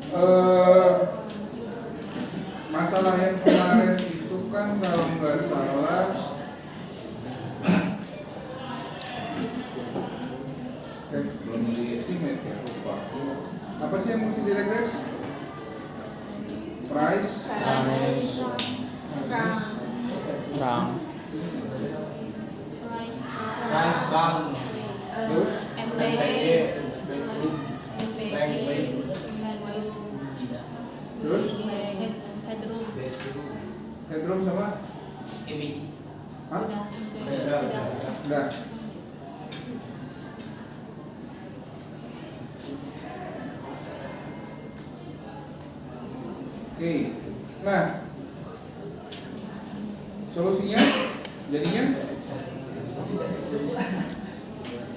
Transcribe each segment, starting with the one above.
Eh, masalah yang kemarin itu kan kalau nggak salah belum di estimate ya, lupa. Apa sih yang mesti diregres? Price, Rang. Price bank. terus terus headroom sama? Hah? Udah. Oke, nah solusinya jadinya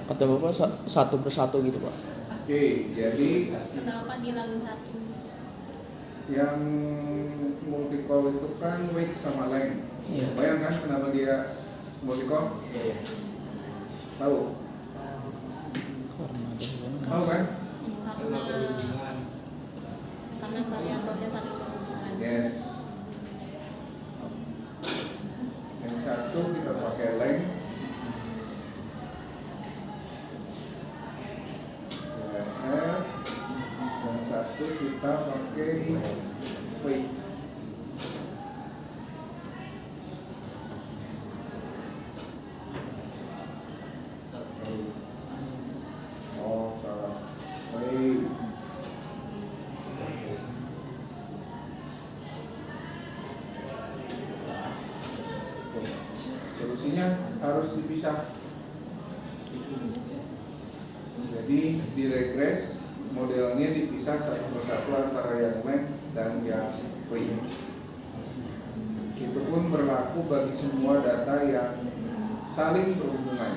Kata Bapak satu persatu gitu, Pak. oke, jadi Kenapa dihilangin satu? yang multi-call itu kan weight sama length. Iya. Bayangkan kenapa dia multi-call? Tahu? Karena ada hubungan. Tahu kan? Karena variabelnya saling berhubungan. Yes. Yang satu kita pakai length. Yang satu kita pakai weight. Oh, salah. Weight. Solusinya harus dipisah. Jadi di regres modelnya dipisah satu persatu antara yang length dan yang weight. Itu pun berlaku bagi semua data yang saling berhubungan.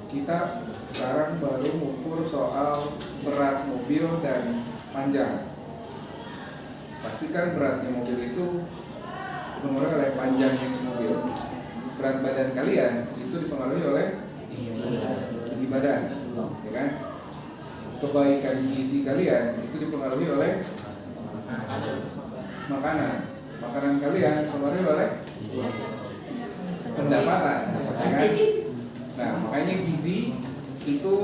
Kita sekarang baru mengukur soal berat mobil dan panjang. Pastikan beratnya mobil itu dipengaruhi oleh panjangnya si mobil. Berat badan kalian itu dipengaruhi oleh tinggi badan, ya kan? Kebaikan gizi kalian itu dipengaruhi oleh makanan. Makanan kalian dipengaruhi oleh pendapatan, ya kan? Nah, makanya gizi itu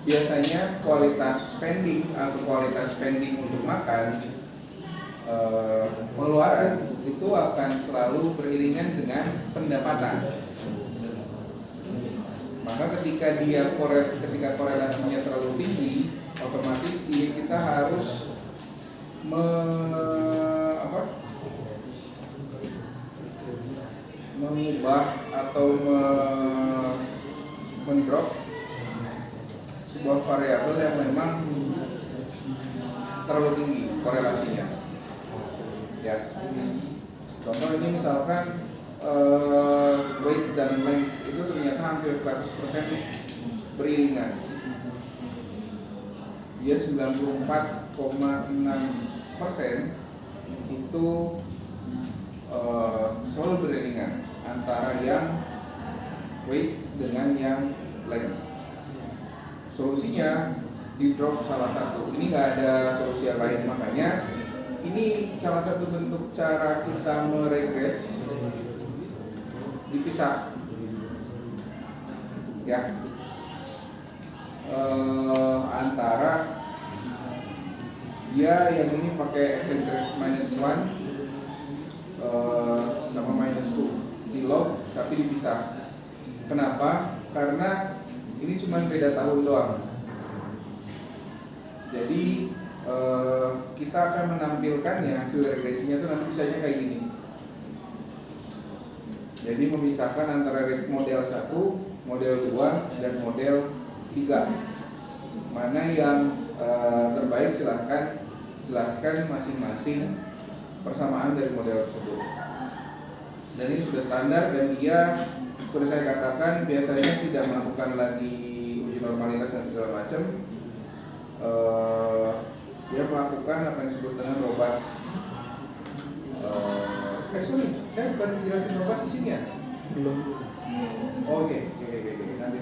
biasanya kualitas spending atau kualitas spending untuk makan pengeluaran itu akan selalu beriringan dengan pendapatan. Maka ketika korelasinya terlalu tinggi, otomatis kita harus mengubah atau mendrop sebuah variabel yang memang terlalu tinggi korelasinya. Ya, contoh ini misalkan weight dan length itu ternyata hampir 100% beriringan. Dia 94,6% itu selalu beriringan antara yang weight dengan yang length. Solusinya di drop salah satu. Ini nggak ada solusi yang lain, makanya ini salah satu bentuk cara kita meregres, dipisah, ya, antara dia yang ini pakai eccentricity -1 sama -2 di log, tapi dipisah. Kenapa? Karena ini cuma beda tahun doang. Jadi kita akan menampilkannya hasil regresinya itu nanti bisanya kayak gini. Jadi memisahkan antara model 1, model 2, dan model 3. Mana yang terbaik silahkan jelaskan masing-masing persamaan dari model tersebut. Dan ini sudah standar dan dia seperti saya katakan biasanya tidak melakukan lagi uji normalitas dan segala macam. Dia melakukan apa yang disebut dengan robust. Saya bukan jelasin robust di sini ya? Belum. Oh, oke. Nanti.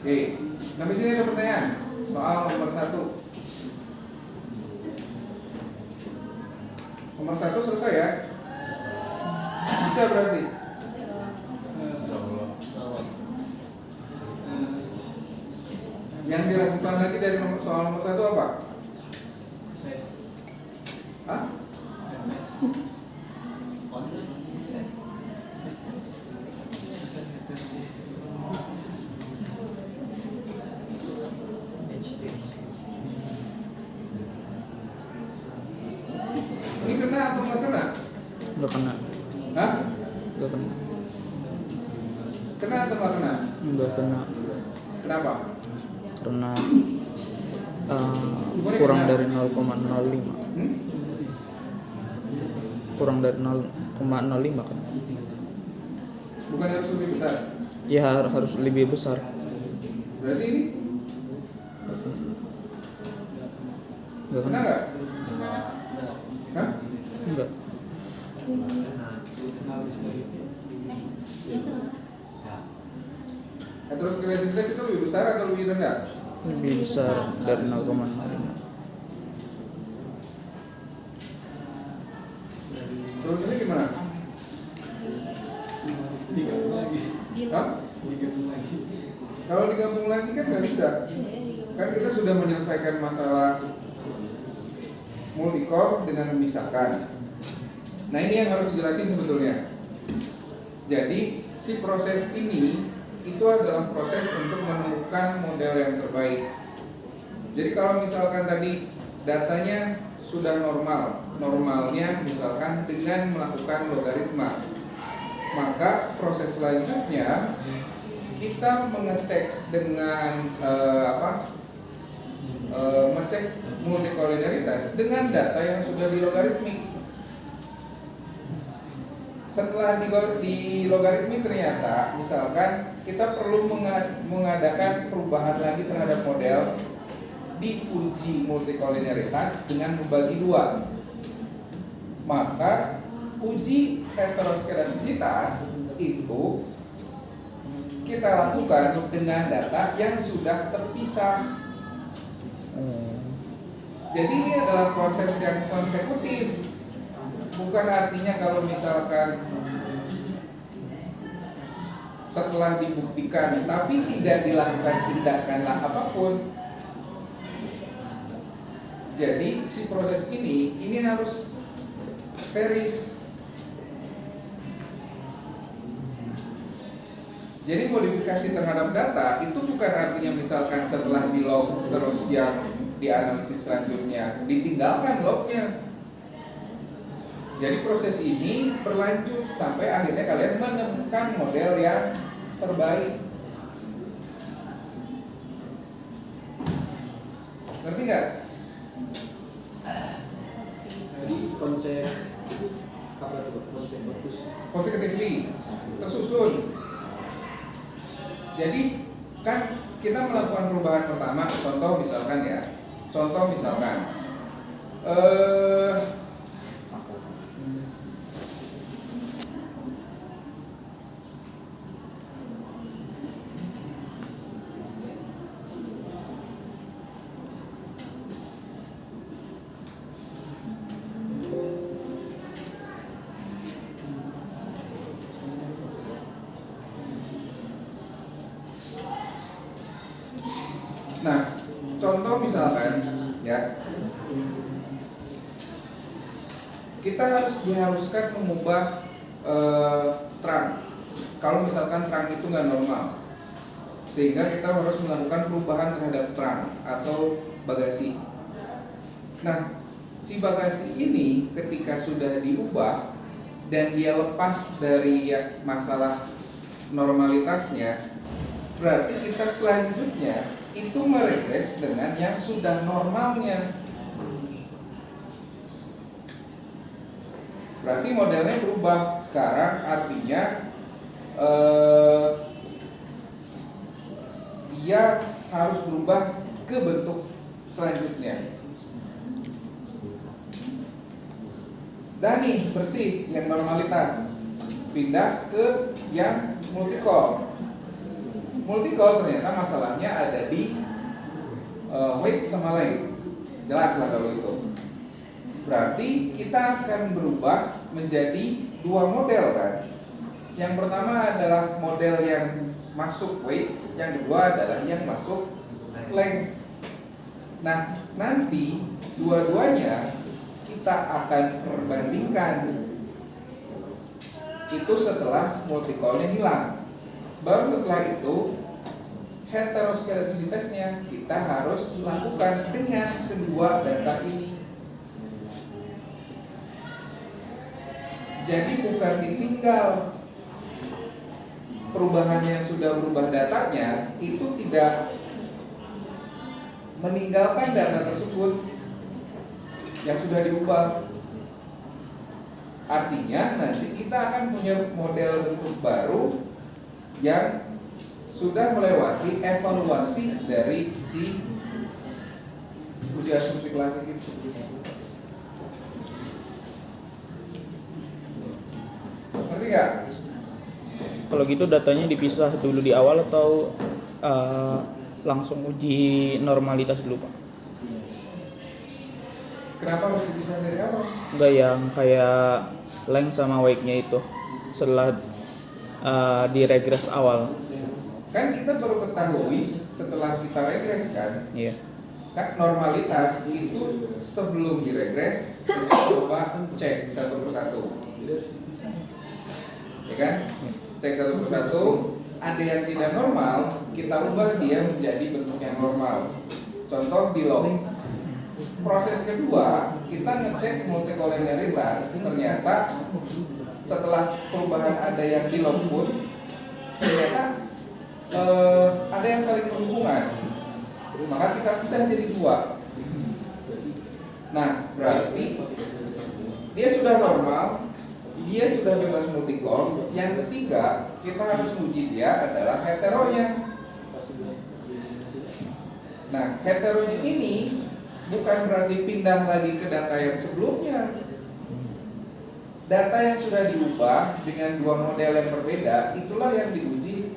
Oke, sampai sini ada pertanyaan soal nomor 1. Nomor 1 selesai ya? Bisa berarti? Yang diragukan lagi dari soal nomor 1 apa? Hah? Ini kena atau nggak kena? Nggak kena. Hah? Nggak kena. Kena atau nggak kena? Nggak kena. Kenapa? Karena kurang dari 0,05. Hmm? Kurang dari 0,05 kan. Bukan harus lebih besar. Ya harus lebih besar. Berarti ini Nggak kena kena. nggak? Kena. Hah? Enggak. Ya kena. Aterosklerosis itu lebih besar atau lebih rendah? Lebih besar dari 0,05. Terus ini gimana? Digabung lagi. Hah? Digabung lagi. Kalau digabung lagi kan nggak bisa. Kan kita sudah menyelesaikan masalah multicore dengan memisahkan. Nah ini yang harus dijelasin sebetulnya. Jadi si proses ini itu adalah proses untuk menemukan model yang terbaik. Jadi kalau misalkan tadi datanya sudah normal, normalnya misalkan dengan melakukan logaritma, maka proses selanjutnya kita mengecek dengan mengecek multikolinialitas dengan data yang sudah dilogaritmik. Setelah di logaritmik ternyata misalkan kita perlu mengadakan perubahan lagi terhadap model, diuji multikolinialitas dengan membagi 2. Maka uji heteroskedastisitas itu kita lakukan dengan data yang sudah terpisah. Jadi ini adalah proses yang konsekutif. Bukan artinya kalau misalkan setelah dibuktikan tapi tidak dilakukan tindakan apapun. Jadi si proses ini harus series. Jadi modifikasi terhadap data itu bukan artinya misalkan setelah di log terus yang dianalisis selanjutnya ditinggalkan lognya. Jadi proses ini berlanjut sampai akhirnya kalian menemukan model yang terbaik. Ngerti nggak? Jadi konsep apa itu? Konsep bagus. Consecutively tersusun. Jadi kan kita melakukan perubahan pertama. Contoh misalkan ya, kita diharuskan mengubah terang. Kalau misalkan terang itu nggak normal, sehingga kita harus melakukan perubahan terhadap terang atau bagasi. Nah, si bagasi ini ketika sudah diubah dan dia lepas dari masalah normalitasnya, berarti kita selanjutnya itu meregres dengan yang sudah normalnya. Berarti modelnya berubah. Sekarang artinya dia harus berubah ke bentuk selanjutnya. Dan nih bersih yang normalitas, pindah ke yang multicore. multi-call ternyata masalahnya ada di weight sama length. Jelas lah kalau itu. Berarti kita akan berubah menjadi dua model kan. Yang pertama adalah model yang masuk weight, yang kedua adalah yang masuk length. Nah, nanti dua-duanya kita akan perbandingkan. Itu setelah multi-call-nya hilang. Baru setelah itu heteroskedasisitasnya kita harus lakukan dengan kedua data ini. Jadi bukan ditinggal. Perubahannya sudah berubah datanya, itu tidak meninggalkan data tersebut yang sudah diubah. Artinya nanti kita akan punya model bentuk baru yang sudah melewati evaluasi dari si uji asumsi klasik itu. Ngerti nggak? Kalau gitu datanya dipisah dulu di awal atau langsung uji normalitas dulu Pak? Kenapa harus dipisah dari awal? Enggak, yang kayak length sama weight-nya itu setelah di regres awal. Kan kita baru ketahui setelah kita regres kan? Iya. Kan normalitas itu sebelum diregres kita coba cek satu persatu. Ya kan? Cek satu persatu, ada yang tidak normal, kita ubah dia menjadi bentuk yang normal. Contoh di log. Proses kedua, kita ngecek multikolonialitas. Ternyata setelah perubahan ada yang di log pun, ternyata ada yang saling berhubungan. Maka kita pisah jadi dua. Nah, berarti dia sudah normal, dia sudah bebas multi-call. Yang ketiga, kita harus uji dia adalah heteronya. Nah, heteronya ini bukan berarti pindah lagi ke data yang sebelumnya. Data yang sudah diubah dengan dua model yang berbeda, itulah yang diuji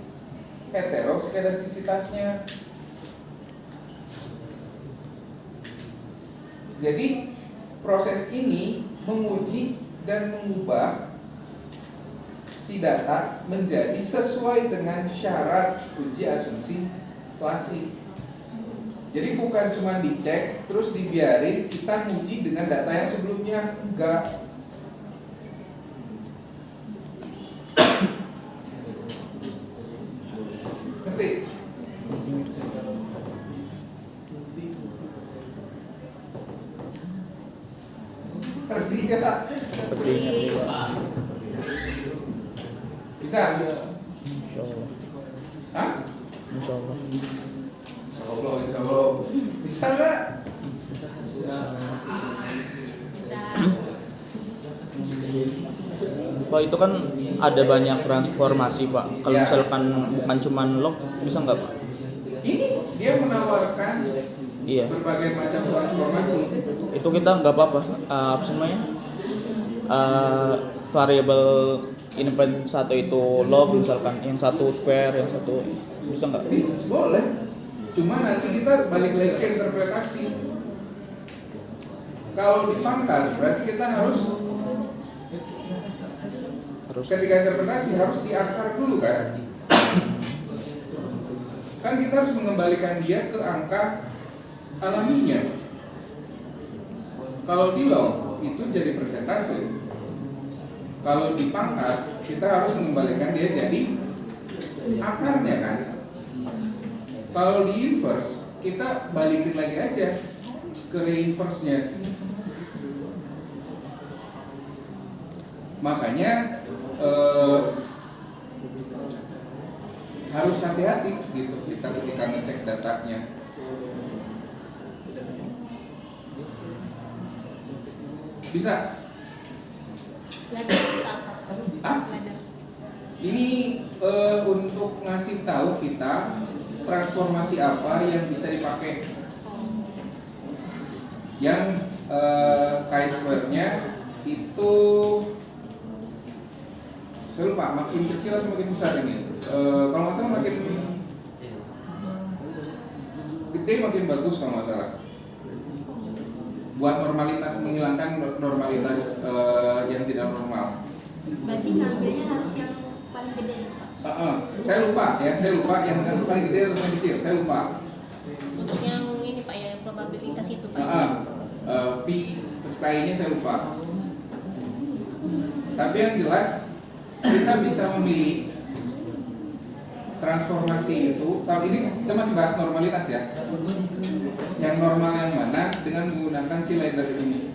heteroskedasisitasnya. Jadi proses ini menguji dan mengubah si data menjadi sesuai dengan syarat uji asumsi klasik. Jadi bukan cuma dicek terus dibiarin kita nguji dengan data yang sebelumnya, enggak. Ngerti? Ngerti enggak? Bisa? Insya Allah. Hah? Insya Allah. Insya Allah. Bisa nggak? Bisa. Pak, itu kan ada banyak transformasi Pak. Kalau Ya. misalkan bukan cuman log, bisa nggak Pak? Ini dia menawarkan Iya. berbagai macam transformasi. Itu kita nggak apa-apa. Apa sih namanya? Variabel independen satu itu log misalkan, yang satu square, yang satu bisa nggak? Boleh. Cuma nanti kita balik lagi ke interpretasi. Kalau dipangkat berarti kita harus ketika interpretasi harus diakar dulu kan. Kan kita harus mengembalikan dia ke angka alaminya. Kalau di log itu jadi persentase. Kalau dipangkat kita harus mengembalikan dia jadi akarnya kan. Kalau di inverse kita balikin lagi aja ke reinverse-nya. Makanya harus hati-hati gitu kita ketika ngecek datanya. Bisa? Ladder itu apa? Ah? Ladder. Ini untuk ngasih tahu kita transformasi apa yang bisa dipakai. Yang chi-square-nya itu saya lupa makin kecil atau makin besar ini. Kalau nggak salah makin terbukti makin bagus kalau nggak salah. Buat normalitas, menghilangkan normalitas yang tidak normal. Berarti ngambilnya harus yang paling gede itu Pak. Saya lupa yang paling gede atau paling kecil, saya lupa. Untuk yang ini Pak ya, probabilitas itu Pak. P plus KI-nya saya lupa. Tapi yang jelas kita bisa memilih transformasi itu. Kalau ini kita masih bahas normalitas ya. Yang normal yang mana dengan menggunakan si ladder ini.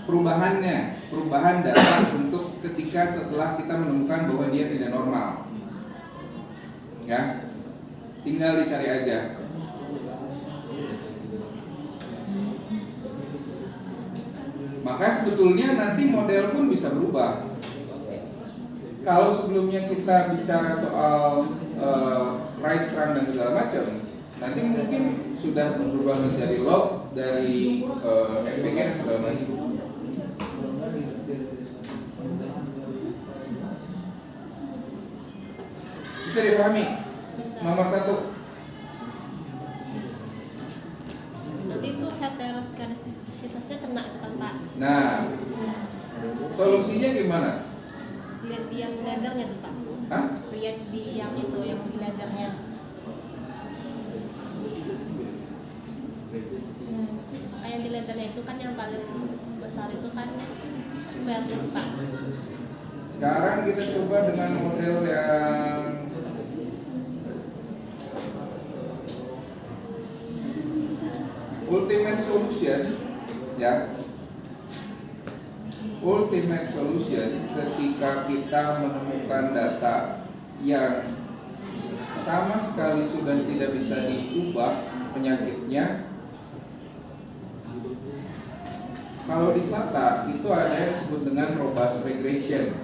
Perubahan data untuk ketika setelah kita menemukan bahwa dia tidak normal. Ya. Tinggal dicari aja. Maka sebetulnya nanti model pun bisa berubah. Kalau sebelumnya kita bicara soal rise run dan segala macam, nanti mungkin sudah berubah menjadi log dari FPG dan segala macam. Bisa dipahami? Bisa. Nomor 1. Nanti itu heteroskedasitasnya kena itu kan Pak. Nah, solusinya gimana? Lihat di yang leadernya tuh Pak. Hah? Lihat di yang itu, yang di leadernya. Kayak di leadernya itu kan yang paling besar itu kan square root Pak. Sekarang kita coba dengan model yang ultimate solution, ya. Ultimate solution ketika kita menemukan data yang sama sekali sudah tidak bisa diubah penyakitnya. Kalau di SATA itu ada yang disebut dengan robust regression.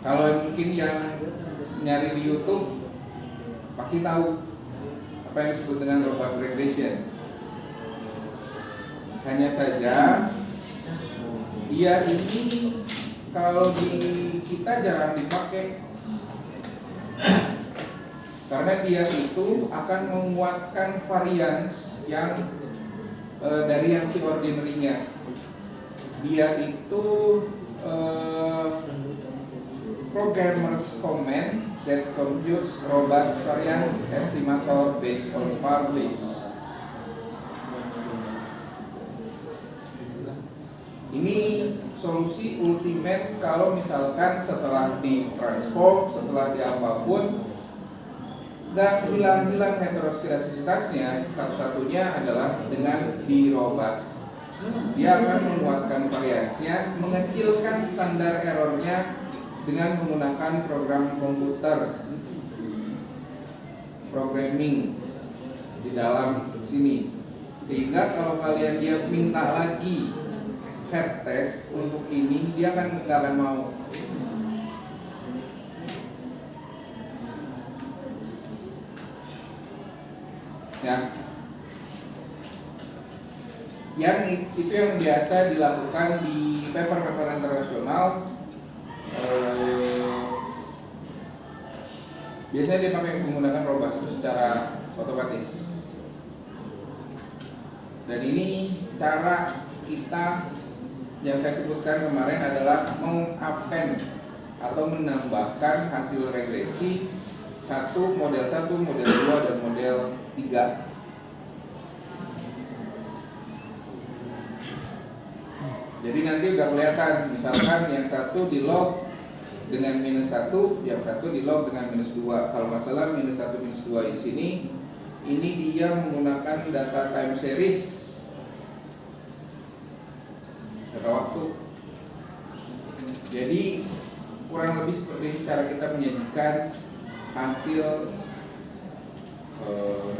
Kalau mungkin yang nyari di YouTube pasti tahu apa yang disebut dengan robust regression. Hanya saja dia ini kalau di kita jarang dipakai karena dia itu akan menguatkan varians yang dari yang si ordinary-nya. Dia itu programmer's comment that computes robust variance estimator based on published. Ini solusi ultimate kalau misalkan setelah di transform, setelah di apapun nggak hilang-hilang heteroskedasitasnya, satu-satunya adalah dengan di robust. Dia akan menguatkan variansinya, mengecilkan standar errornya dengan menggunakan program komputer programming di dalam sini. Sehingga kalau kalian dia minta lagi head test untuk ini, dia nggak akan mau. Ya, yang itu yang biasa dilakukan di paper-paper internasional. Biasanya dia pakai menggunakan robust itu secara otomatis. Dan ini cara kita yang saya sebutkan kemarin adalah mengappend atau menambahkan hasil regresi model 1, model 2, dan model 3. Jadi nanti udah kelihatan, misalkan yang satu di log dengan -1, yang satu di log dengan -2. Kalau masalah -1, -2 di sini, ini dia menggunakan data time series, data waktu. Jadi kurang lebih seperti cara kita menyajikan hasil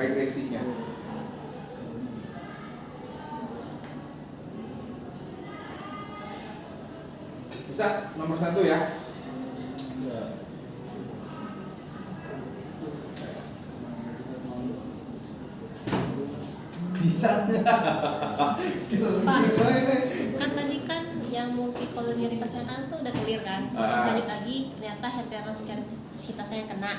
regresinya. Bisa nomor 1 ya. Bisa. Pak, kan tadi kan yang multikolonialitasnya kan tuh udah clear kan. Terus lanjut lagi ternyata heteroskedasitasnya yang kena.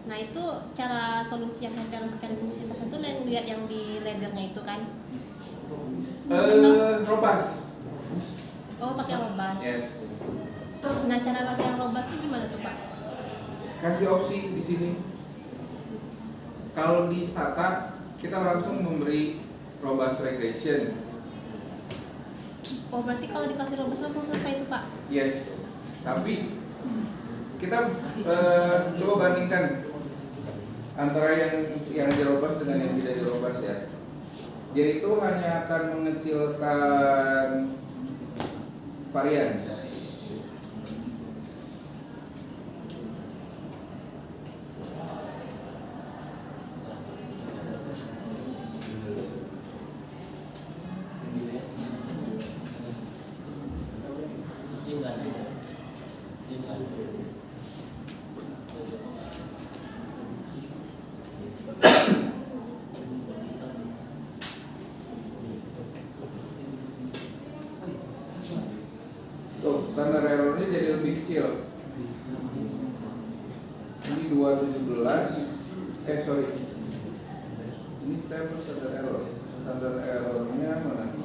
Nah itu cara solusi yang heteroskedasitasnya itu lihat yang di laddernya itu kan. Robas. Oh pakai robas. Yes. Nah cara bahasa yang robas itu gimana tuh Pak? Kasih opsi di sini. Kalau di Stata kita langsung memberi robust regression. Oh berarti kalau dikasih robas langsung selesai itu Pak? Yes. Tapi kita coba bandingkan antara yang dirobas dengan yang tidak dirobas ya. Dia itu hanya akan mengecilkan varian. Tuh, standar errornya jadi lebih kecil. Ini 217. Sorry. Ini tab standar error. Standar errornya mana?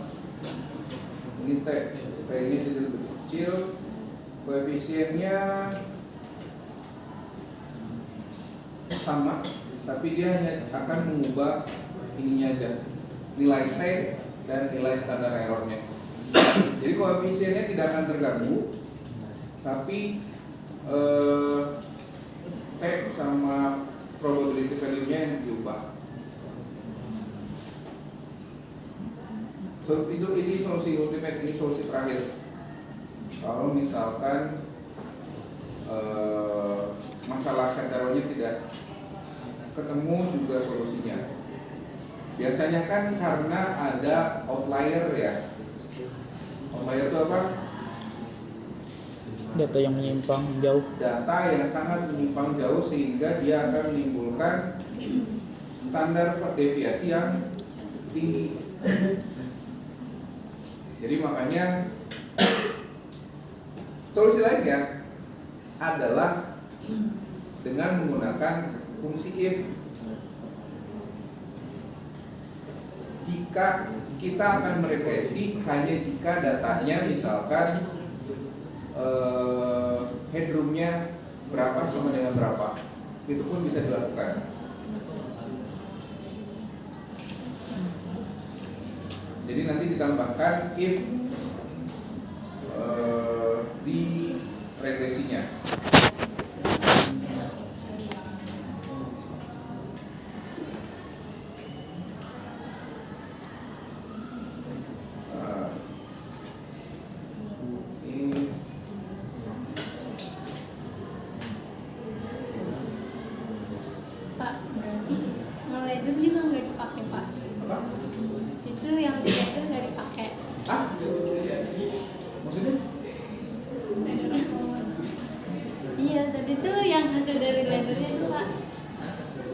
Ini tab. T-nya jadi lebih kecil. Koefisiennya sama, tapi dia hanya akan mengubah ininya aja, nilai T dan nilai standar errornya. Jadi koefisiennya tidak akan terganggu, tapi T sama probability value-nya yang diubah. So, ini solusi ultimate, ini solusi terakhir. Kalau misalkan masalah heteronya tidak ketemu juga solusinya. Biasanya kan karena ada outlier ya. Outlier itu apa? Data yang menyimpang jauh. Data yang sangat menyimpang jauh sehingga dia akan menimbulkan standar deviasi yang tinggi. Jadi makanya solusi lainnya adalah dengan menggunakan fungsi if. Jika kita akan meregresi hanya jika datanya misalkan headroomnya berapa sama dengan berapa, itu pun bisa dilakukan. Jadi nanti ditambahkan if di regresinya. Pak, berarti nge-ladder juga nggak dipakai Pak? Apa? Itu yang di ladder nggak dipakai. Maksudnya? Ladder forward. Iya, tadi tuh yang hasil dari laddernya tuh Pak.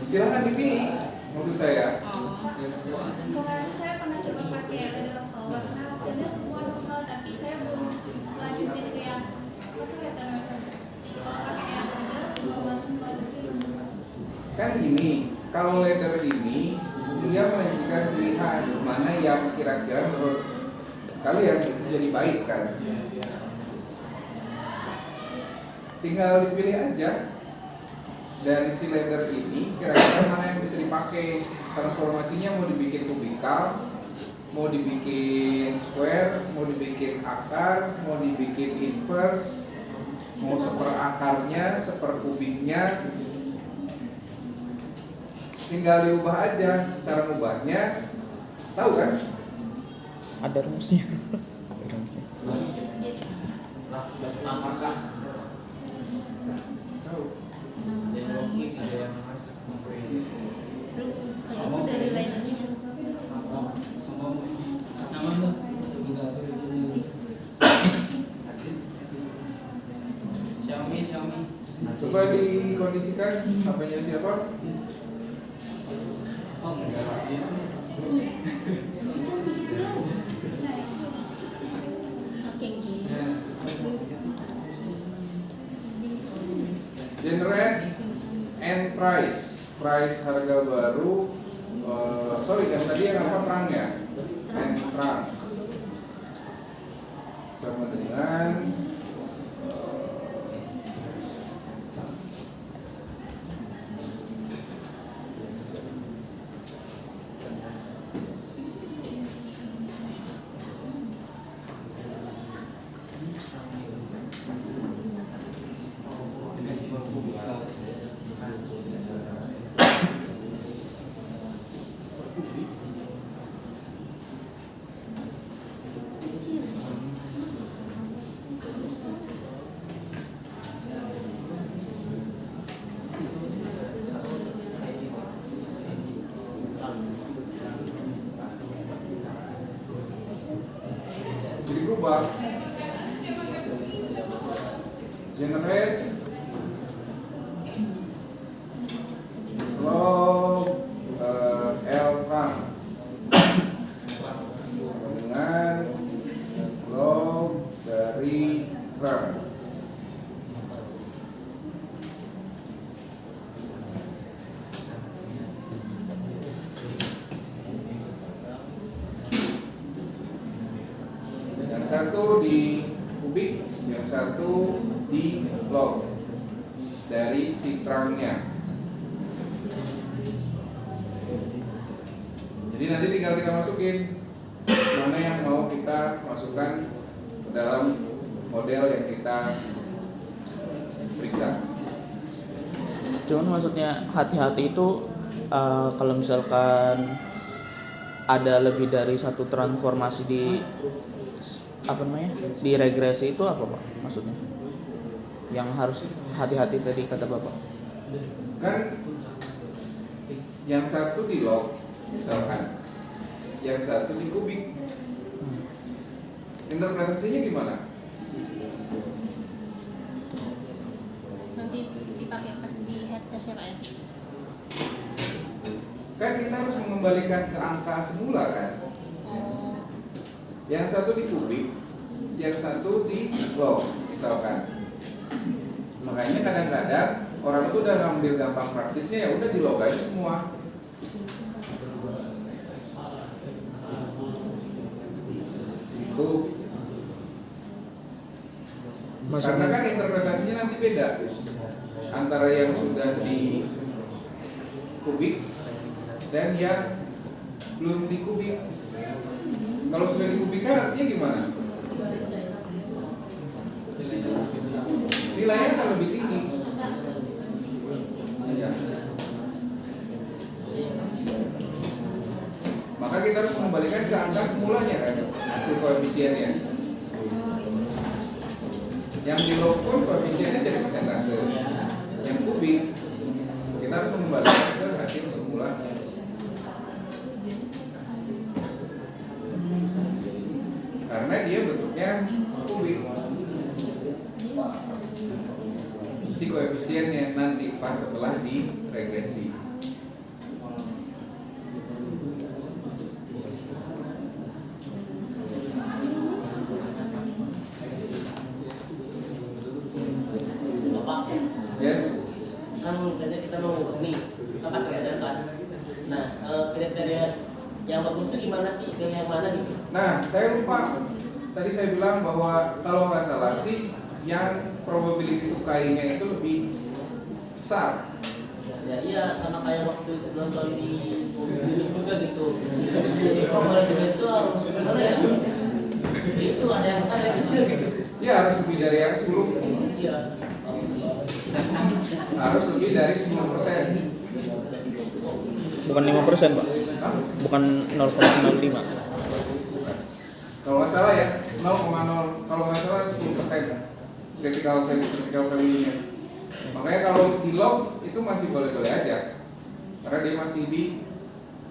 Silakan dipilih menurut saya. Kemarin saya pernah coba pakai ladder forward. Nah hasilnya semua normal, tapi saya belum lanjutin ke yang apa tuh heterometer. Kalau pakai yang ladder, normal semua tapi Kan gini, kalau ladder ini dia menyajikan pilihan mana yang kira-kira menurut kalian itu jadi baik kan. Tinggal dipilih aja dari si ladder ini kira-kira mana yang bisa dipakai. Transformasinya mau dibikin kubikal, mau dibikin square, mau dibikin akar, mau dibikin inverse, mau seperakarnya, seperkubiknya, tinggal diubah aja. Cara ngubahnya tahu kan? Ada rumusnya. Ada rumusnya. Tahu. rumusnya itu dari laddernya. Coba dikondisikan HP-nya siapa? Oke. legal baru. Sorry, yang tadi yang apa, terang ya? Terang. Sama dengan jadi berubah. Generate log L terang dengan log dari terang. Yang satu di kubik, yang satu di log dari si terangnya. Jadi nanti tinggal kita masukin mana yang mau kita masukkan ke dalam model yang kita periksa. Cuman maksudnya hati-hati itu kalau misalkan ada lebih dari satu transformasi di apa namanya di regresi itu apa Pak maksudnya? Yang harus hati-hati tadi kata Bapak. Kan yang satu di log misalkan, yang satu di kubik. Interpretasinya gimana? Nanti dipakai pas di head test ya Pak ya. Kan kita harus mengembalikan ke angka semula kan. Yang satu di kubik, yang satu di log misalkan. Makanya kadang-kadang orang itu udah ngambil gampang praktisnya, ya udah di log aja semua. Itu karena kan interpretasinya nanti beda antara yang sudah di kubik dan yang belum di kubik. Kalau sudah di kubik kan artinya gimana? Nilainya akan lebih tinggi. Ya. Maka kita harus mengembalikan ke angka semulanya kan, hasil koefisiennya. Yang di log pun koefisiennya jadi persentase. Yang kubik kita harus mengembalikan ke hasil semulanya. Karena dia bentuknya kubik. Si koefisiennya nanti pas setelah di regresi. Yes. Kan misalnya kita mau nih apa kriteria kan? Nah kriteria yang bagus itu gimana sih? Yang mana gitu? Nah, saya lupa. Tadi saya bilang bahwa kalau nggak salah sih yang probability to K-nya itu lebih besar. Ya iya, sama kayak waktu nonton di YouTube juga gitu. Jadi probability itu harus gimana ya? Itu ada yang besar yang kecil gitu. Ya harus lebih dari yang 10. Iya. Harus lebih dari 10%. Bukan 5% Pak. Hah? Bukan 0,05. Kalau nggak salah ya 0,0, kalau nggak salah 10% critical value-nya. Makanya kalau di log itu masih boleh-boleh aja, karena dia masih di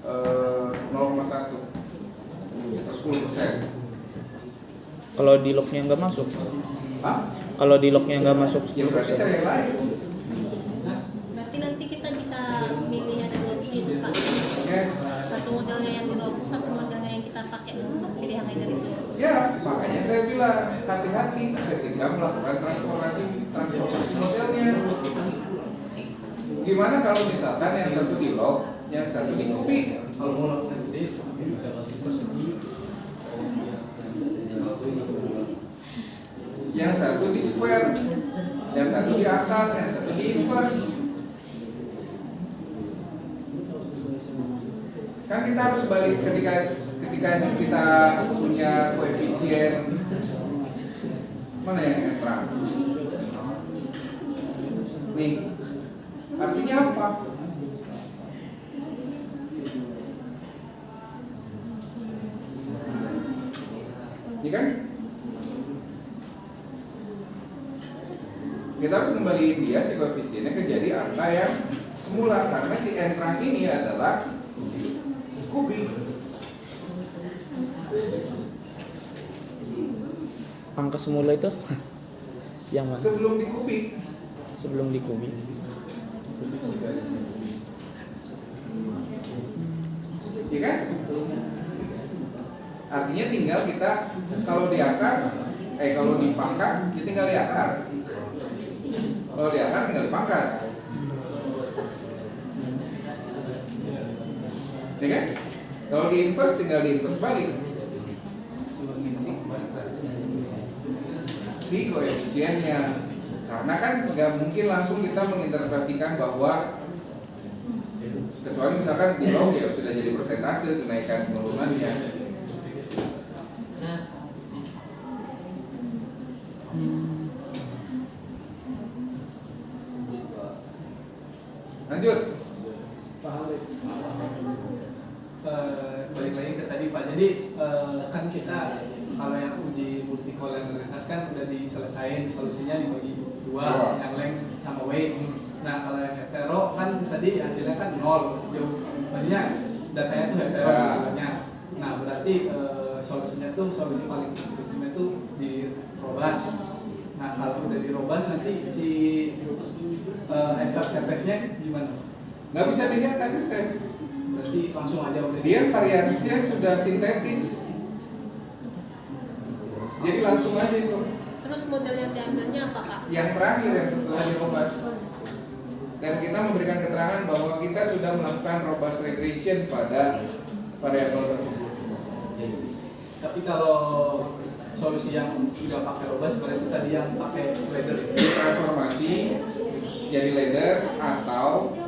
0,1 atau 10%. Kalau di lognya nggak masuk. Hah? Kalau di lognya nggak masuk Ya berarti 10%. cari yang lain. Berarti nanti kita bisa milih ada dua opsi itu Pak. Yes. Satu modelnya yang di log, satu modelnya yang kita pakai pilihan leader itu. Ya, makanya saya bilang hati-hati ketika melakukan transformasi modelnya. Gimana kalau misalkan yang satu di log, yang satu di kubik? Kalau mau lakukan gede, persegi. Yang satu di square, yang satu di akar, yang satu di inverse. Kan kita harus balik ketika kita punya koefisien mana yang netral. Nih, artinya apa? Ini kan kita harus kembaliin dia si koefisiennya ke jadi angka yang semula, karena si n terang ini adalah kubik. Angka semula itu yang mana? Sebelum di kubik. Sebelum di kubik. Iya kan? Artinya tinggal kita kalau di akar, kalau di pangkat, kita tinggal di akar. Kalau di akar tinggal di pangkat. Ya kan? Kalau di inverse tinggal di inverse balik. Si koefisiennya, karena kan nggak mungkin langsung kita menginterpretasikan bahwa kecuali misalkan di log ya sudah jadi persentase kenaikan penurunannya. Lanjut. Pak Halid, balik lagi ke tadi Pak. Jadi kan kita kalau yang uji multikoleritas kan udah diselesain, solusinya dibagi dua, yang length sama weight. Nah kalau yang hetero kan tadi hasilnya kan 0, jauh, maksudnya datanya tuh hetero dua-duanya. Nah berarti solusinya tuh solusi paling efektifnya tuh dirobas. Nah kalau udah dirobas nanti si ekstrak tesnya gimana? Nggak bisa dilihat tadi tes. Berarti langsung aja udah Dia variansinya sudah sintetis. Jadi langsung aja itu. Terus model yang diambilnya apa Kak? Yang terakhir yang setelah dirobas. Dan kita memberikan keterangan bahwa kita sudah melakukan robust regression pada variabel tersebut. Tapi kalau solusi yang tidak pakai robust berarti tadi yang pakai ladder Transformasi jadi ladder atau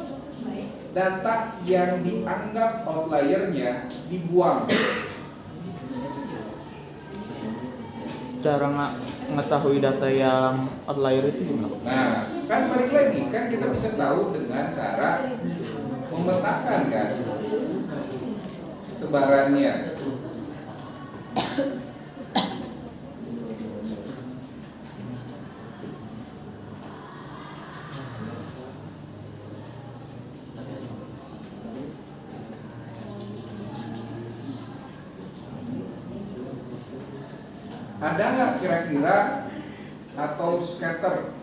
data yang dianggap outliernya dibuang. Cara mengetahui data yang outlier itu gimana? Nah, kan balik lagi, kan kita bisa tahu dengan cara memetakan kan sebarannya. Ada nggak kira-kira atau scatter?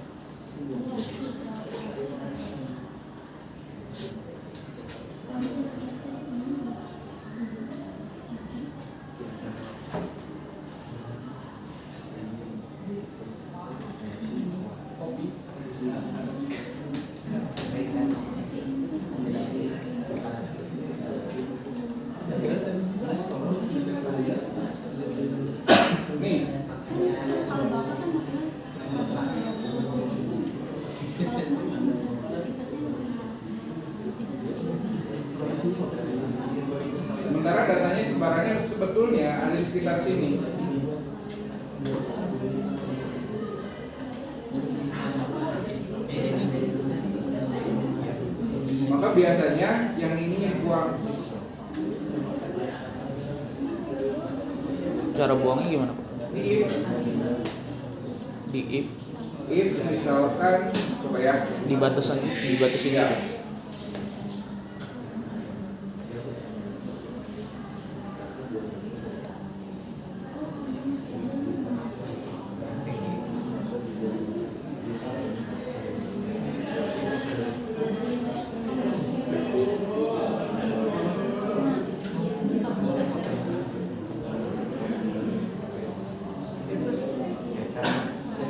Nih, sementara datanya sebarannya sebetulnya ada di sekitar sini. Maka biasanya yang ini yang buang. Cara buangnya gimana, Pak? Ini Di if misalkan supaya dibatasin ya.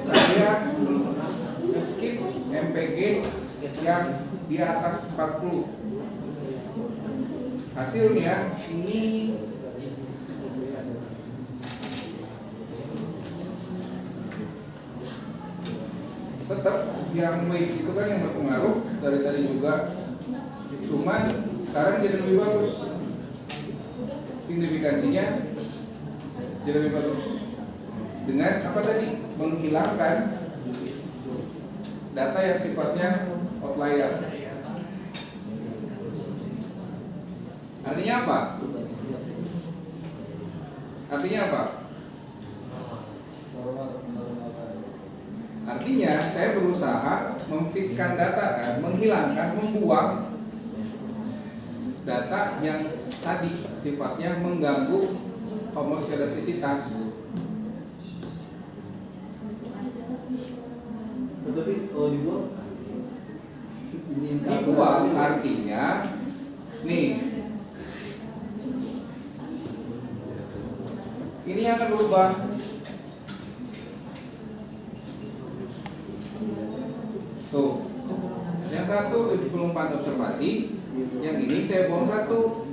Saya skip MPG yang di atas 40. Hasilnya ini tetap yang weight itu kan yang berpengaruh dari tadi juga, cuman sekarang jadi lebih bagus, signifikansinya jadi lebih bagus dengan apa tadi, menghilangkan data yang sifatnya outlier. Artinya apa? Artinya apa? Artinya saya berusaha memfitkan data kan, menghilangkan, membuang data yang tadi sifatnya mengganggu homoskedastisitas. Tetapi kalau dibuang Dibuang artinya nih, ini akan berubah. Tuh, yang satu 74 observasi, yang ini saya buang satu.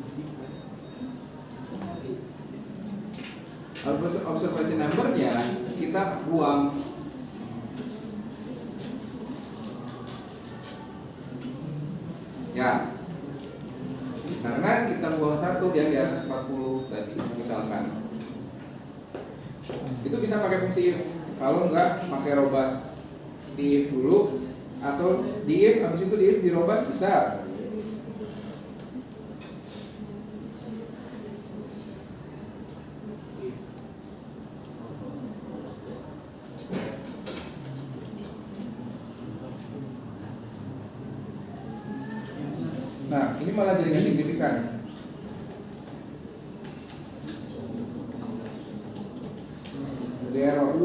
Observasi numbernya kita buang. Ya, karena kita buang satu yang di atas 40 tadi misalkan, itu bisa pakai fungsi if. Kalau enggak pakai robust, di if dulu atau di if, habis itu di if di robust bisa. Nah, ini malah jadi nggak signifikan. Jadi error.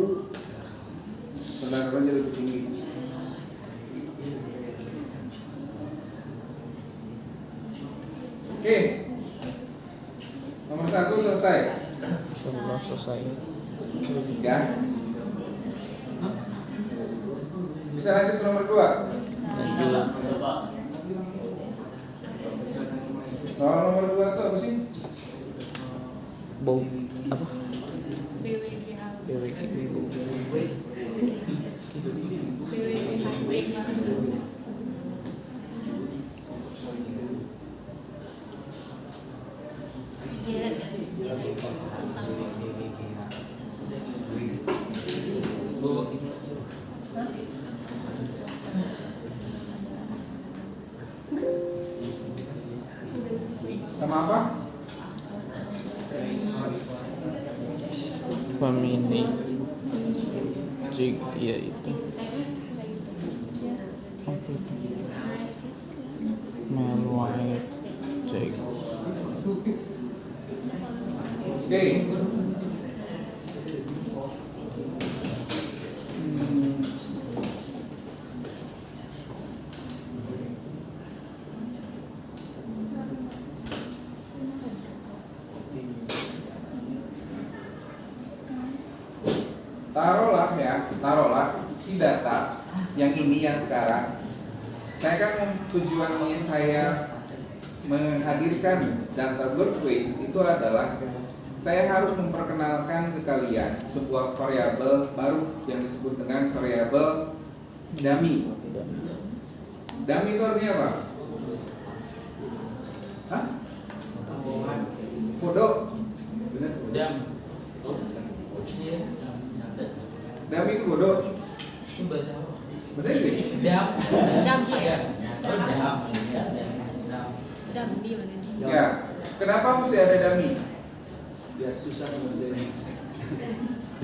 Benar-benar jadi lebih tinggi. Oke. Nomor 1 selesai. Sudah selesai. Ya. Bisa lanjut ke nomor 2. Lanjut. Coba. Soal nomor 2 itu apa sih? Bau apa? BWGH. Sama apa? Pemini jig ya itu apa itu meluai jig. Oke. Taruhlah si data yang ini yang sekarang. Saya kan tujuannya saya menghadirkan data birth weight itu adalah saya harus memperkenalkan ke kalian sebuah variabel baru yang disebut dengan variabel dummy. Dummy itu artinya apa? Hah? Bodoh. Dummy itu bodoh. Bahasa Inggris? Dam Pak ya. Dam. Dam di berarti. Ya. Kenapa mesti ada dummy? biar susah mengerjain.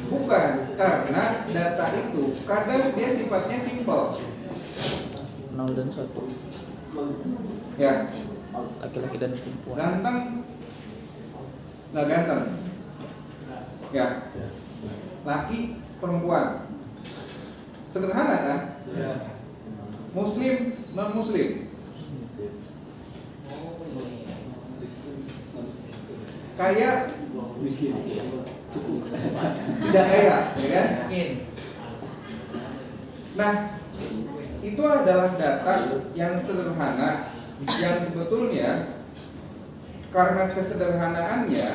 Bukan, karena data itu kadang dia sifatnya simple. 0 dan 1. Ya, Laki-laki dan perempuan. ganteng, nggak ganteng. Ya, laki, perempuan. Sederhana kan? Ya. Muslim, non muslim. Kaya, Miskin. tidak kaya, ya kan? Nah, itu adalah data yang sederhana, yang sebetulnya karena kesederhanaannya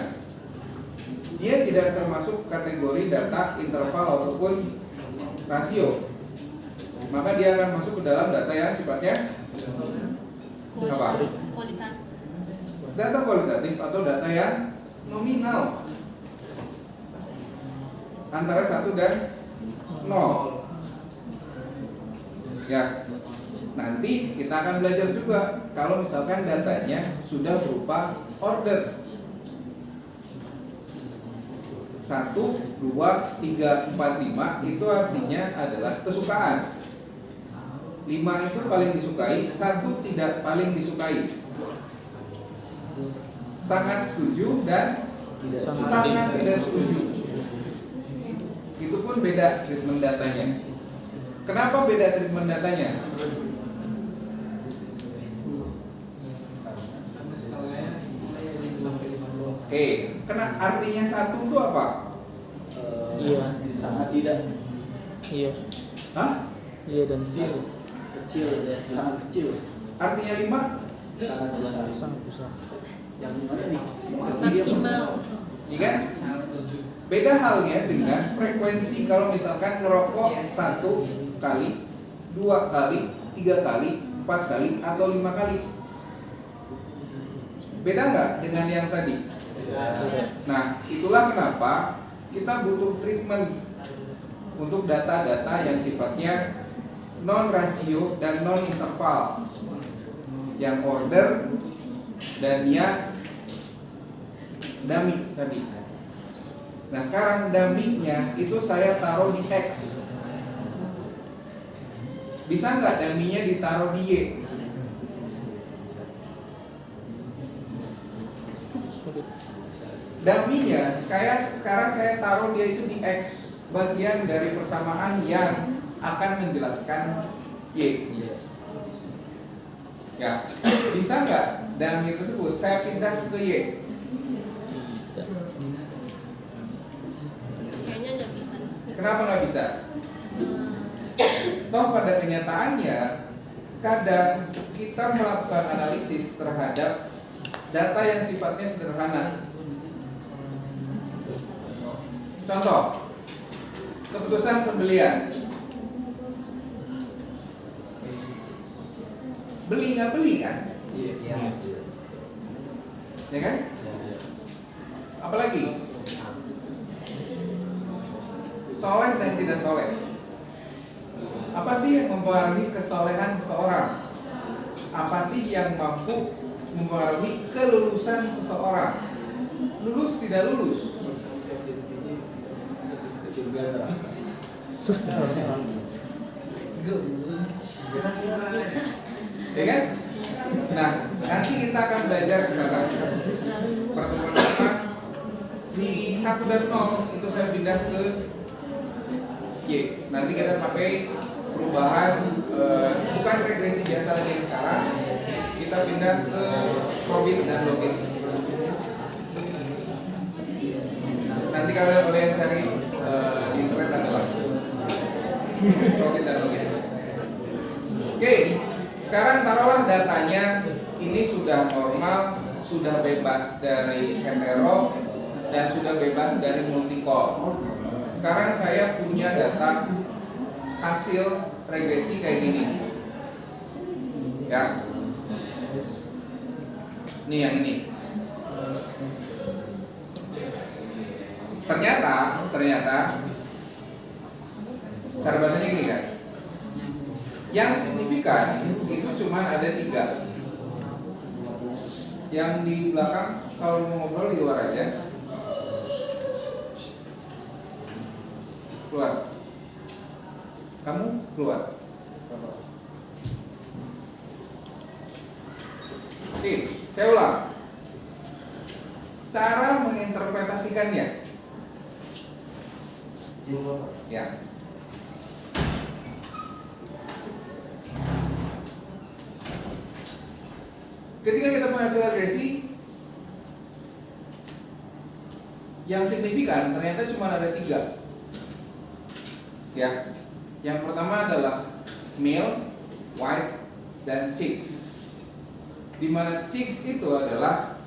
dia tidak termasuk kategori data interval ataupun rasio, maka dia akan masuk ke dalam data yang sifatnya apa? Kualitatif. Data kualitatif atau data yang nominal antara 1 dan 0. Ya, nanti kita akan belajar juga kalau misalkan datanya sudah berupa order 1, 2, 3, 4, 5 itu artinya adalah kesukaan. 5 itu paling disukai, 1 tidak paling disukai. Sangat setuju dan sangat tidak setuju. Itu pun beda treatment datanya. Kenapa beda treatment datanya? Oke, kena artinya 1 itu apa? Iya. Sangat tidak. Iya. Hah? Iya dan Kecil, sangat kecil. Artinya 5? Sangat besar. sangat besar. Yang mana nih? Maksimal. Iya kan? Beda halnya dengan frekuensi. Kalau misalkan ngerokok 1 kali, 2 kali, 3 kali, 4 kali, atau 5 kali. Beda nggak dengan yang tadi? Nah, itulah kenapa kita butuh treatment untuk data-data yang sifatnya non rasio dan non interval, yang order dan yang dummy tadi. Nah, sekarang dummy-nya itu saya taruh di X. Bisa nggak dummy-nya ditaruh di Y? Sulit. Dummy-nya sekarang saya taruh dia itu di X, bagian dari persamaan yang akan menjelaskan Y. Ya, bisa nggak dummy tersebut saya pindah ke Y? Kayaknya nggak bisa. Kenapa nggak bisa? Toh pada kenyataannya kadang kita melakukan analisis terhadap data yang sifatnya sederhana. Contoh, keputusan pembelian. Beli nggak beli kan? Iya. Ya kan? Apalagi soleh dan tidak soleh. Apa sih yang mempengaruhi kesolehan seseorang? Apa sih yang mampu mempengaruhi kelulusan seseorang? Lulus tidak lulus? Ya kan? Nah, nanti kita akan belajar ke sana. Pertemuan depan si 1 dan 0 itu saya pindah ke Y. Nanti kita pakai perubahan bukan regresi biasa lagi yang sekarang. Kita pindah ke probit dan logit. Nanti kalian boleh cari di internet adalah probit dan logit. Oke, sekarang taruhlah datanya ini sudah normal, sudah bebas dari hetero dan sudah bebas dari multicore. Sekarang saya punya data hasil regresi kayak gini. Ya. Ini yang ini. Ternyata cara bacanya gini kan. Yang signifikan itu cuma ada 3. Yang di belakang kalau mau ngobrol di luar aja. Keluar. Kamu keluar. Oke, saya ulang. Cara menginterpretasikannya. Ya. Ketika kita punya hasil regresi yang signifikan ternyata cuma ada 3. Ya, yang pertama adalah male, white, dan chicks. Di mana chicks itu adalah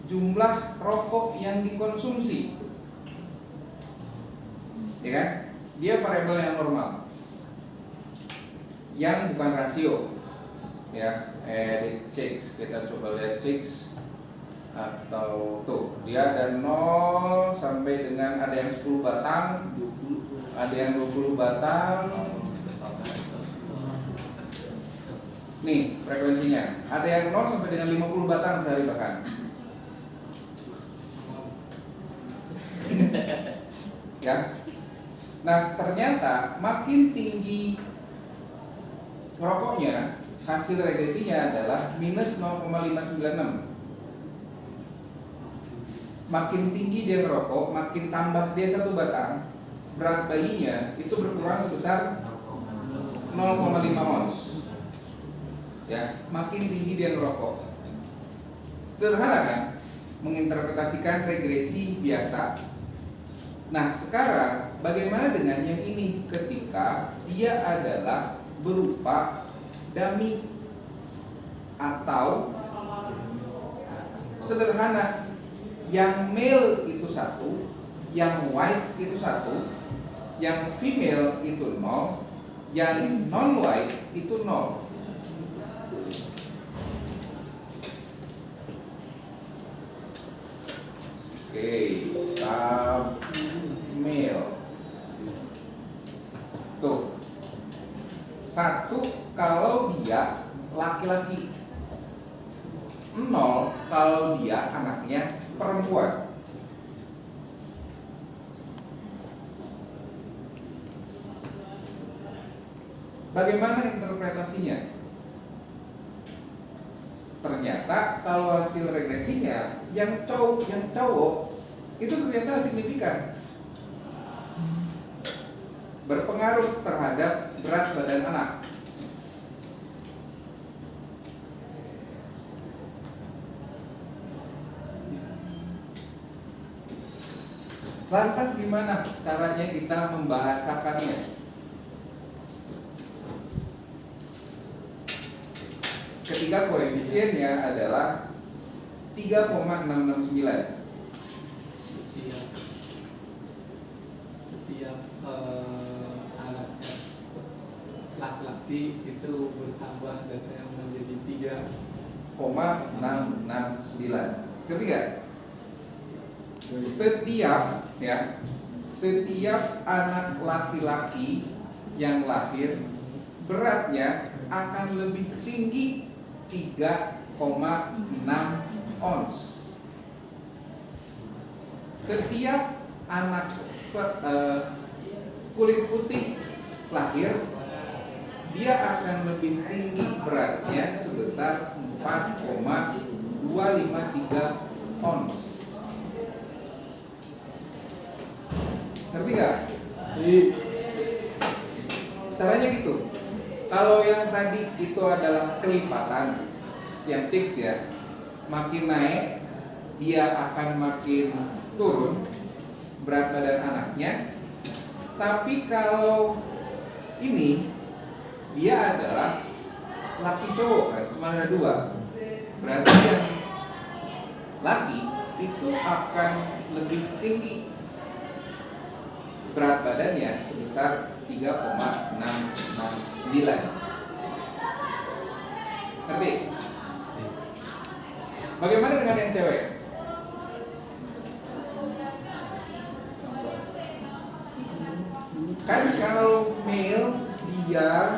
jumlah rokok yang dikonsumsi, ya kan? Dia variabel yang normal, yang bukan rasio, ya. Di chicks, kita coba lihat chicks, atau tuh dia ada 0 sampai dengan ada yang 10 batang, ada yang 20 batang. Nih frekuensinya, ada yang 0 sampai dengan 50 batang sehari bahkan. Ya. Nah, ternyata makin tinggi rokoknya, hasil regresinya adalah minus 0,596. Makin tinggi dia ngerokok, makin tambah dia 1 batang, berat bayinya itu berkurang sebesar 0,5 ons. Ya, makin tinggi dia ngerokok. Sederhana kan? Menginterpretasikan regresi biasa. Nah, sekarang bagaimana dengan yang ini ketika dia adalah berupa dummy atau sederhana, yang male itu 1, yang white itu 1, yang female itu 0, yang non white itu 0. Oke, male. Tuh. 1 kalau dia laki-laki. 0 kalau dia anaknya perempuan. Bagaimana interpretasinya? Ternyata kalau hasil regresinya yang cowok itu ternyata signifikan, berpengaruh terhadap berat badan anak. Lantas gimana caranya kita membahasakannya? Ketika koefisiennya adalah 3,669. Setiap anaknya laki-laki itu bertambah dan yang menjadi 3,669. Ketiga, setiap anak laki-laki yang lahir beratnya akan lebih tinggi 3,6 ons. Setiap anak kulit putih lahir, dia akan lebih tinggi beratnya sebesar 4,253 ons. Ngerti gak? Caranya gitu. Kalau yang tadi itu adalah kelipatan, yang chicks ya, makin naik dia akan makin turun berat badan anaknya. Tapi kalau ini dia adalah laki cowok kan, cuma ada 2. Berarti yang laki itu akan lebih tinggi berat badannya sebesar 3,669. Ngerti? Bagaimana dengan yang cewek? Kan kalau male dia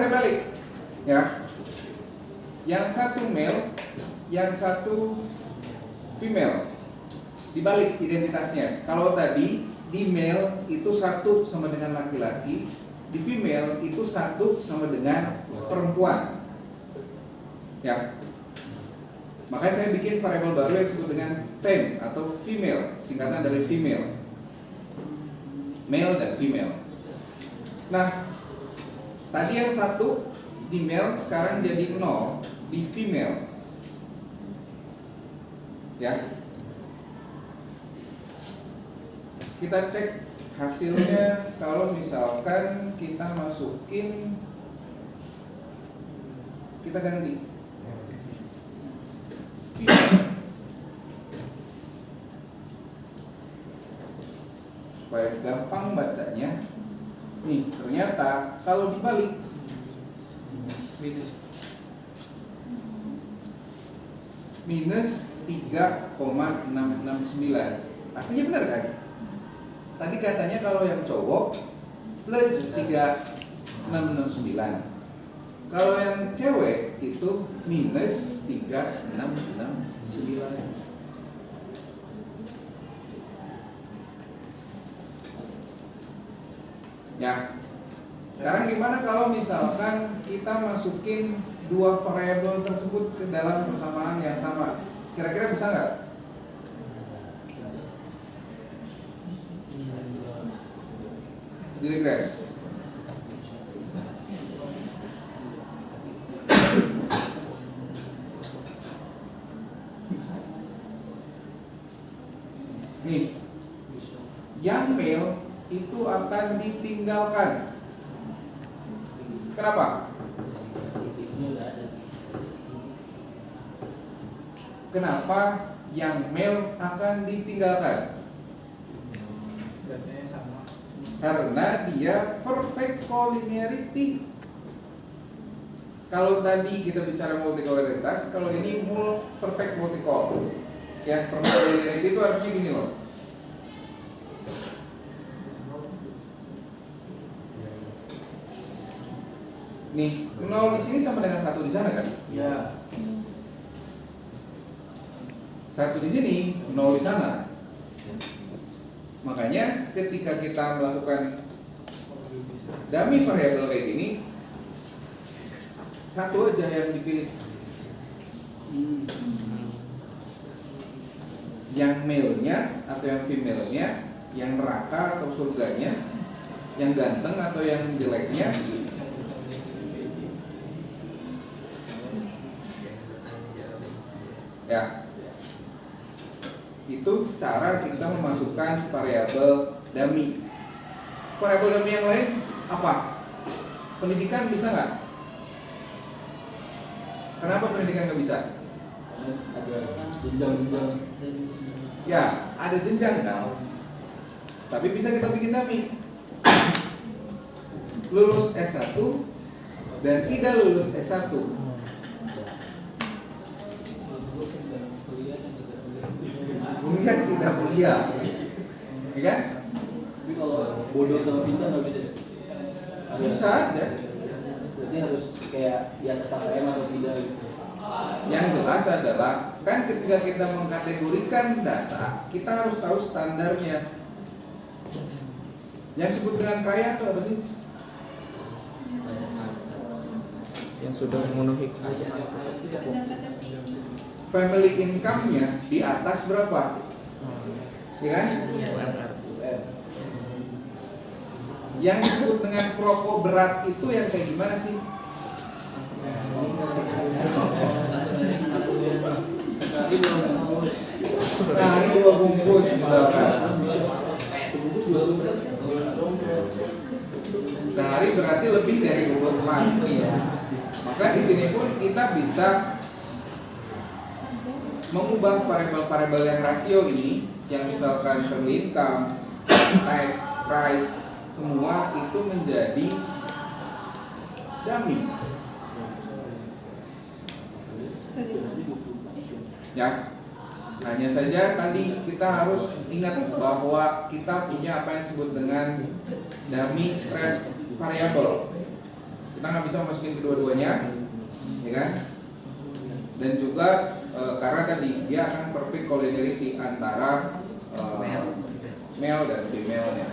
saya balik ya. Yang satu male, yang satu female. Dibalik identitasnya. Kalau tadi di male itu 1 sama dengan laki-laki, di female itu 1 sama dengan perempuan. Ya. Makanya saya bikin variabel baru yang disebut dengan fem atau female, singkatan dari female. Male dan female. Nah, tadi yang 1 di male sekarang jadi 0 di female. Ya. Kita cek hasilnya kalau misalkan kita masukin, kita ganti supaya gampang bacanya. Nih, ternyata kalau dibalik minus 3,669. Artinya benar kan? Tadi katanya kalau yang cowok plus 3,669. Kalau yang cewek itu minus 3,669. Ya. Sekarang gimana kalau misalkan kita masukin dua variabel tersebut ke dalam persamaan yang sama? Kira-kira bisa nggak? Di regress. Nih, yang male itu akan ditinggalkan. Kenapa? Kenapa yang male akan ditinggalkan? Karena dia perfect collinearity. Kalau tadi kita bicara multicollinearitas, kalau ini perfect multicol. Ya, perfect collinearity itu artinya gini loh. Nih, 0 di sini sama dengan 1 di sana kan? Ya. 1 di sini, 0 di sana. Makanya ketika kita melakukan dummy variable kayak gini, 1 aja yang dipilih. Yang male-nya atau yang female-nya, yang neraka atau surganya, yang ganteng atau yang jeleknya. Ya, itu cara kita memasukkan variabel dummy. Variabel dummy yang lain apa? Pendidikan bisa nggak? Kenapa pendidikan nggak bisa? Ada jenjang-jenjang. Ya, ada jenjang kan. Tapi bisa kita bikin dummy. Lulus S1 dan tidak lulus S1. Kemudian tidak kuliah, ya kan? Tapi kalau bodoh sama pintar nggak bisa. Bisa aja. Jadi harus kayak di atas KKM atau tidak gitu. Yang jelas adalah kan ketika kita mengkategorikan data, kita harus tahu standarnya. Yang disebut dengan kaya itu apa sih? Yang sudah memenuhi Family income-nya di atas berapa? Ya kan? Yang disebut dengan perokok berat itu yang kayak gimana sih? Sehari 2 bungkus misalkan. Sehari berarti lebih dari 24. Maka di sini pun kita bisa mengubah variabel-variabel yang rasio ini, yang misalkan family income, tax, price, semua itu menjadi dummy. Ya, hanya saja tadi kita harus ingat bahwa kita punya apa yang disebut dengan dummy variable. Kita nggak bisa masukin kedua-duanya, ya kan? Dan juga karena tadi dia akan perfect collinearity antara male dan female-nya.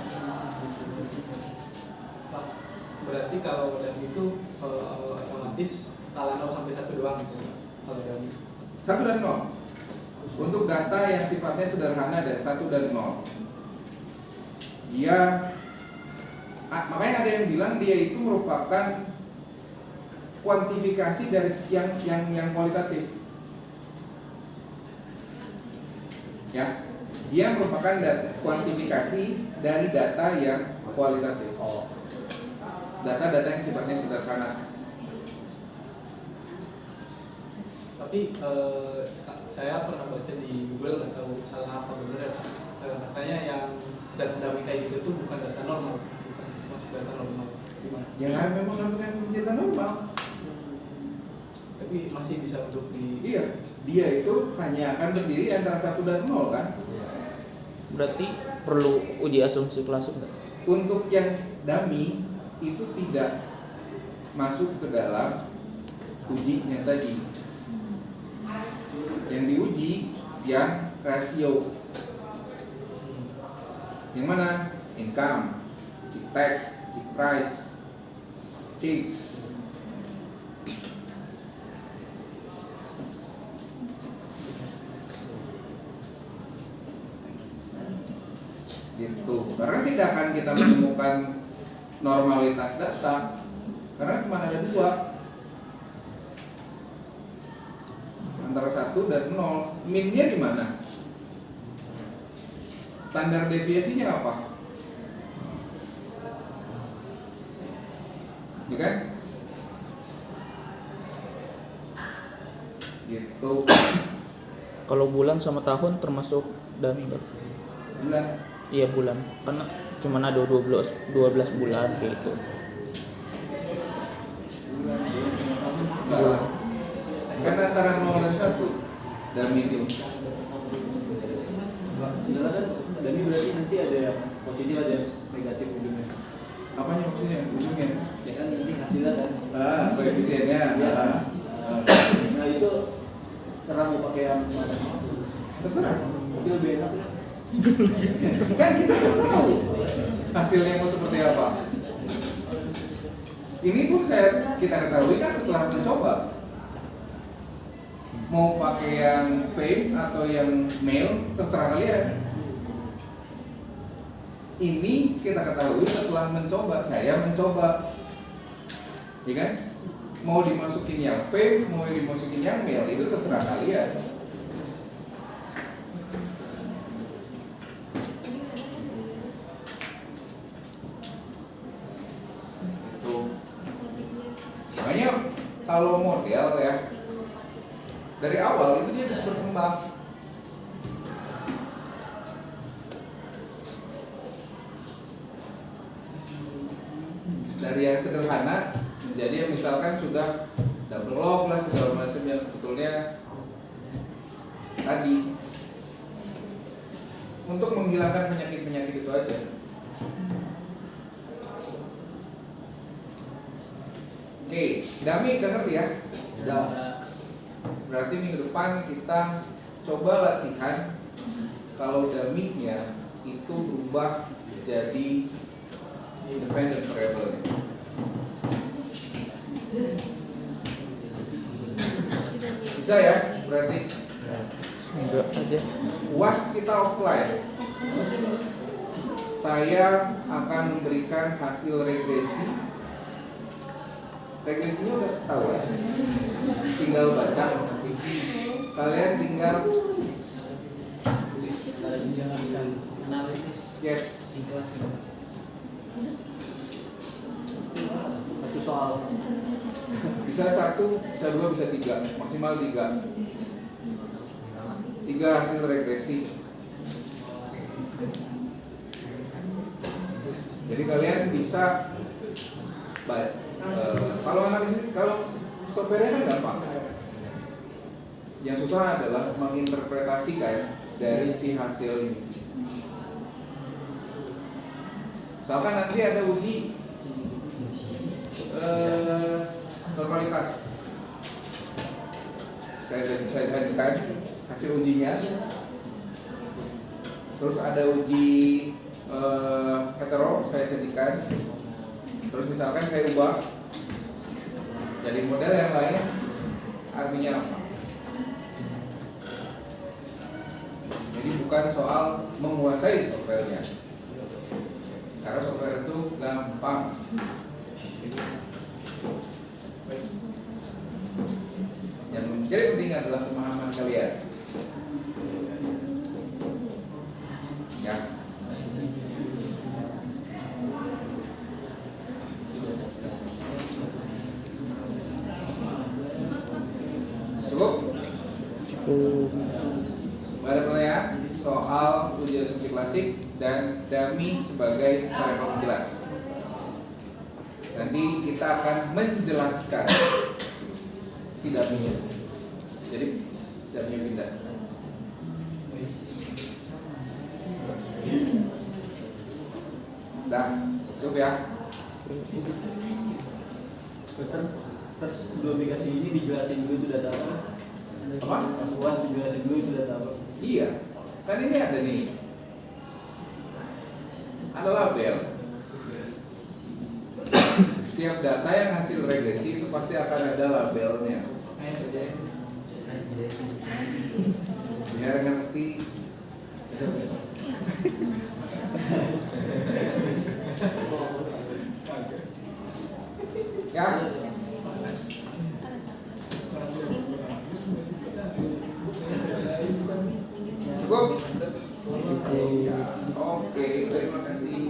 Berarti kalau dan itu otomatis skala 0 sampai 1 doang gitu. Kalau dari 1 dan 0. Untuk data yang sifatnya sederhana dan 1 dan 0. Dia makanya ada yang bilang dia itu merupakan kuantifikasi dari yang kualitatif. Ya. Dia merupakan kuantifikasi dari data yang kualitatif. Data-data yang sifatnya sederhana. tapi saya pernah baca di Google atau salah apa benar katanya yang data kayak gitu tuh bukan data normal, bukan masuk data normal. Gimana? Yang memang bukan data normal. Tapi masih bisa untuk di. Iya, dia itu hanya akan berdiri antara 1 dan 0 kan. Berarti perlu uji asumsi klasik nggak? Untuk yang dummy itu tidak masuk ke dalam ujinya tadi. Yang diuji yang rasio. Yang mana? Income, check tax, check price, checks. Gitu. Karena tidak akan kita menemukan normalitas data karena cuma ada 2 antara 1 dan 0. Minnya di mana? Standar deviasinya apa? Ya kan? Gitu. Kalau bulan sama tahun termasuk dummy nggak? Bulan. Iya bulan, karena cuma ada 12 bulan kayak gitu. Bulan. Kan antara 0 dan 1 dan medium. Sebenarnya kan dami berarti nanti ada yang positif ada yang negatif ujungnya. Apanya maksudnya? Ujungnya? Ya kan nanti hasilnya kan. Koefisiennya. Nah itu terang mau pakai yang mana? Terserah. Tapi lebih enak ya. Kan kita nggak tahu hasilnya mau seperti apa. Ini pun kita ketahui kan setelah mencoba. Mau pakai yang fame atau yang male terserah kalian. Ini kita ketahui setelah mencoba. Saya mencoba, ya kan? Mau dimasukin yang fame, mau dimasukin yang male itu terserah kalian. Makanya kalau model ya dari awal itu dia bisa berkembang. Dari yang sederhana menjadi yang misalkan sudah double log lah segala macam yang sebetulnya tadi untuk menghilangkan penyakit-penyakit itu aja. Oke, Dami udah ngerti ya? Udah. Berarti minggu depan kita coba latihan kalau Dami-nya itu berubah jadi independent variable. Bisa ya? Berarti Enggak aja. UAS kita offline. Saya akan memberikan hasil regresi. Regresinya udah tahu ya? Tinggal baca. Kalian tinggal analisis yes. di kelas. Satu soal. Bisa 1, bisa 2, bisa 3, maksimal 3. 3 hasil regresi. Jadi kalian bisa kalau analisis, kalau software kan gampang. Yang susah adalah menginterpretasikan dari si hasil ini. Misalkan nanti ada uji normalitas. Saya sajikan hasil ujinya. Terus ada uji hetero, saya sajikan. Terus misalkan saya ubah jadi model yang lain, artinya apa? Jadi bukan soal menguasai softwarenya, karena software itu gampang. Yang menjadi penting adalah pemahaman kalian. Ya. Cukup? Ada pertanyaan soal uji asumsi klasik dan dummy sebagai variabel penjelas. Nanti kita akan menjelaskan si dummy-nya. Jadi dummy pindah. Dah, cukup ya. Terus sebelum dikasih ini dijelasin dulu itu data apa? Apa? Pas UAS dijelasin dulu itu data apa? Iya, kan ini ada nih, ada label. Setiap data yang hasil regresi itu pasti akan ada labelnya. Biar ngerti. Ya. Cukup? Cukup. Oke, terima kasih.